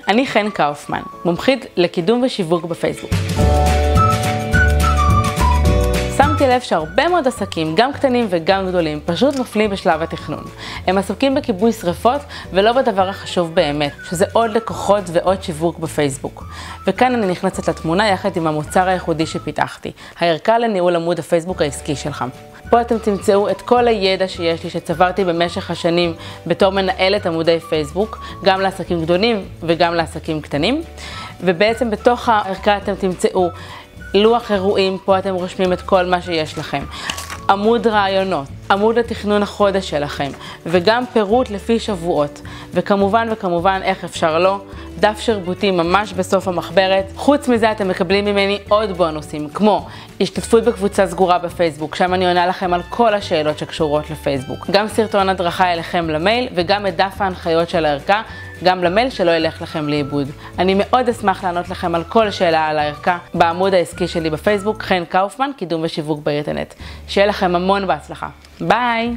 אני חן קאופמן, מומחית לקידום ושיווק בפייסבוק. שמתי לב שהרבה מאוד עסקים, גם קטנים וגם גדולים, פשוט נופלים בשלב התכנון. הם עסוקים בכיבוי שריפות ולא בדבר החשוב באמת, שזה עוד לקוחות ועוד שיווק בפייסבוק. וכאן אני נכנסת לתמונה יחד עם המוצר הייחודי שפיתחתי, הערכה לניהול עמוד הפייסבוק העסקי שלך. פה אתם תמצאו את כל הידע שיש לי שצברתי במשך השנים בתור מנהלת עמודי פייסבוק, גם לעסקים גדולים וגם לעסקים קטנים. ובעצם בתוך הערכה אתם תמצאו לוח אירועים, פה אתם רושמים את כל מה שיש לכם. עמוד רעיונות, עמוד לתכנון החודש שלכם, וגם פירוט לפי שבועות. וכמובן, איך אפשר לא, דף שרבוטי ממש בסוף המחברת. חוץ מזה אתם מקבלים ממני עוד בונוסים, כמו השתתפות בקבוצה סגורה בפייסבוק, שם אני עונה לכם על כל השאלות שקשורות לפייסבוק. גם סרטון הדרכה אליכם למייל, וגם את דף ההנחיות של הערכה, גם למייל שלא ילך לכם לאיבוד. אני מאוד אשמח לענות לכם על כל שאלה על הערכה בעמוד העסקי שלי בפייסבוק, חן קאופמן, קידום ושיווק באינטרנט. שיהיה לכם המון בהצלחה. ביי!